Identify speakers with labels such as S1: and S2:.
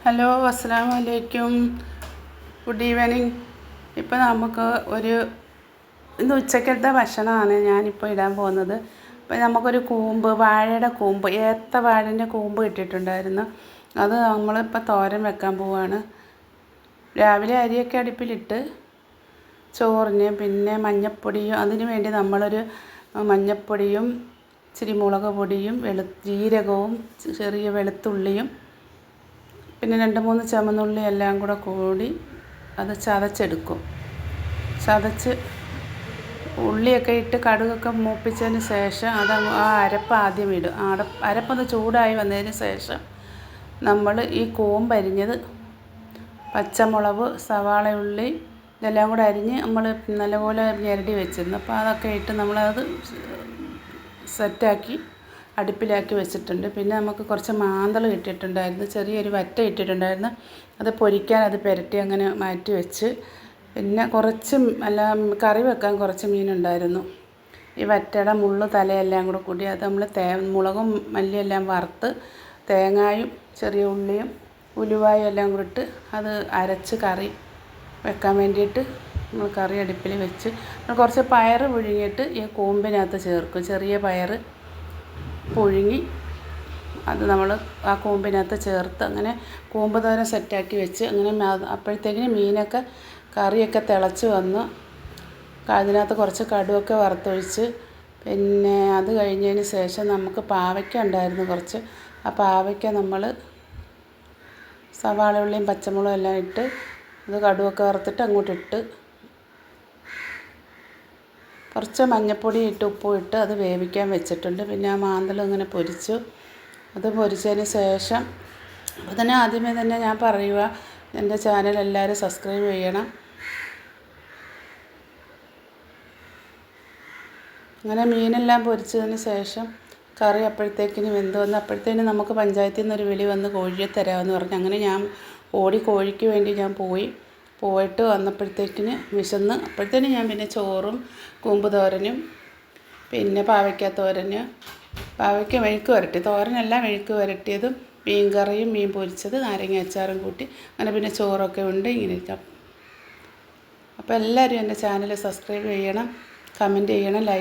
S1: Hello, അസ്സലാമു അലൈക്കും. Good evening. ഇപ്പോൾ നമുക്ക് ഇന്ന് ഉച്ചക്കലത്തെ ഭക്ഷണമാണ് ഞാനിപ്പോൾ ഇടാൻ പോകുന്നത്. ഇപ്പോൾ നമുക്കൊരു കൂമ്പ്, വാഴയുടെ കൂമ്പ്, ഏത്ത വാഴൻ്റെ കൂമ്പ് കിട്ടിയിട്ടുണ്ടായിരുന്നു. അത് നമ്മളിപ്പോൾ തോരൻ വെക്കാൻ പോവുകയാണ്. രാവിലെ അരിയൊക്കെ അടുപ്പിലിട്ട് ചോറിന് പിന്നെ മഞ്ഞൾപ്പൊടിയും അതിന് വേണ്ടി നമ്മളൊരു മഞ്ഞൾപ്പൊടിയും ഇച്ചിരി മുളക് പൊടിയും ജീരകവും ചെറിയ വെളുത്തുള്ളിയും പിന്നെ 2-3 ചുവന്നുള്ളി എല്ലാം കൂടി അത് ചതച്ചെടുക്കും. ചതച്ച് ഉള്ളിയൊക്കെ ഇട്ട് കടുകൊക്കെ മൂപ്പിച്ചതിന് ശേഷം ആ അരപ്പ് ആദ്യം ഇടും. അരപ്പൊന്ന് ചൂടായി വന്നതിന് ശേഷം നമ്മൾ ഈ കൂമ്പരിഞ്ഞത്, പച്ചമുളക്, സവാള, ഉള്ളി ഇതെല്ലാം കൂടെ അരിഞ്ഞ് നമ്മൾ നല്ലപോലെ ഞെരടി വെച്ചിരുന്നു. അപ്പോൾ അതൊക്കെ ഇട്ട് നമ്മളത് സെറ്റാക്കി അടുപ്പിലാക്കി വെച്ചിട്ടുണ്ട്. പിന്നെ നമുക്ക് കുറച്ച് മാന്തൾ കിട്ടിയിട്ടുണ്ടായിരുന്നു, ചെറിയൊരു വറ്റ ഇട്ടിട്ടുണ്ടായിരുന്നു. അത് പൊരിക്കാൻ അത് പുരട്ടി അങ്ങനെ മാറ്റി വെച്ച്. പിന്നെ കറി വെക്കാൻ കുറച്ച് മീനുണ്ടായിരുന്നു. ഈ വറ്റയുടെ മുള്ള് തലയെല്ലാം കൂടി അത് നമ്മൾ മുളകും മല്ലിയെല്ലാം വറുത്ത് തേങ്ങായും ചെറിയ ഉള്ളിയും ഉലുവായും എല്ലാം കൂടി ഇട്ട് അത് അരച്ച് കറി വെക്കാൻ വേണ്ടിയിട്ട് നമ്മൾ കറി അടുപ്പിൽ വെച്ച് കുറച്ച് പയർ പുഴുങ്ങിയിട്ട് ഈ കൂമ്പിനകത്ത് ചേർക്കും. ചെറിയ പയർ പുഴുങ്ങി അത് നമ്മൾ ആ കൂമ്പിനകത്ത് ചേർത്ത് അങ്ങനെ കൂമ്പ് തോരൻ സെറ്റാക്കി വെച്ച്. അങ്ങനെ അപ്പോഴത്തേക്കിന് മീനൊക്കെ കറിയൊക്കെ തിളച്ച് വന്നു. അതിനകത്ത് കുറച്ച് കടുവൊക്കെ വറുത്തൊഴിച്ച്. പിന്നെ അത് കഴിഞ്ഞതിന് ശേഷം നമുക്ക് പാവയ്ക്ക ഉണ്ടായിരുന്നു കുറച്ച്. ആ പാവയ്ക്ക നമ്മൾ സവാള, ഉള്ളിയും പച്ചമുളകും എല്ലാം ഇട്ട് അത് കടുവൊക്കെ വറുത്തിട്ട് അങ്ങോട്ടിട്ട് കുറച്ച് മഞ്ഞൾപ്പൊടി ഇട്ട് ഉപ്പും ഇട്ട് അത് വേവിക്കാൻ വെച്ചിട്ടുണ്ട്. പിന്നെ ആ മാന്തൾ ഇങ്ങനെ പൊരിച്ചു. അത് പൊരിച്ചതിന് ശേഷം അപ്പോൾ തന്നെ ആദ്യമേ തന്നെ ഞാൻ പറയുക, എൻ്റെ ചാനൽ എല്ലാവരും സബ്സ്ക്രൈബ് ചെയ്യണം. അങ്ങനെ മീനെല്ലാം പൊരിച്ചതിന് ശേഷം കറി അപ്പോഴത്തേക്കിന് വെന്ത് വന്ന് അപ്പോഴത്തേനും നമുക്ക് പഞ്ചായത്തിൽ നിന്നൊരു വിളി വന്ന് കോഴിയെ തരാമെന്ന് പറഞ്ഞു. അങ്ങനെ ഞാൻ കോഴിക്ക് വേണ്ടി ഞാൻ പോയിട്ട് വന്നപ്പോഴത്തേക്കിന് വിശന്ന്. അപ്പോഴത്തേനും ഞാൻ പിന്നെ ചോറും കൂമ്പ് തോരനും പിന്നെ പാവയ്ക്ക തോരന്, പാവയ്ക്ക മെഴുക്ക് വരട്ടി, തോരനല്ല മെഴുക്ക് വരട്ടിയതും മീൻ കറിയും മീൻ പൊരിച്ചത് നാരങ്ങ അച്ചാറും കൂട്ടി അങ്ങനെ പിന്നെ ചോറൊക്കെ ഉണ്ട്. ഇങ്ങനെ അപ്പോൾ എല്ലാവരും എൻ്റെ ചാനൽ സബ്സ്ക്രൈബ് ചെയ്യണം, കമൻറ്റ് ചെയ്യണം, ലൈക്ക്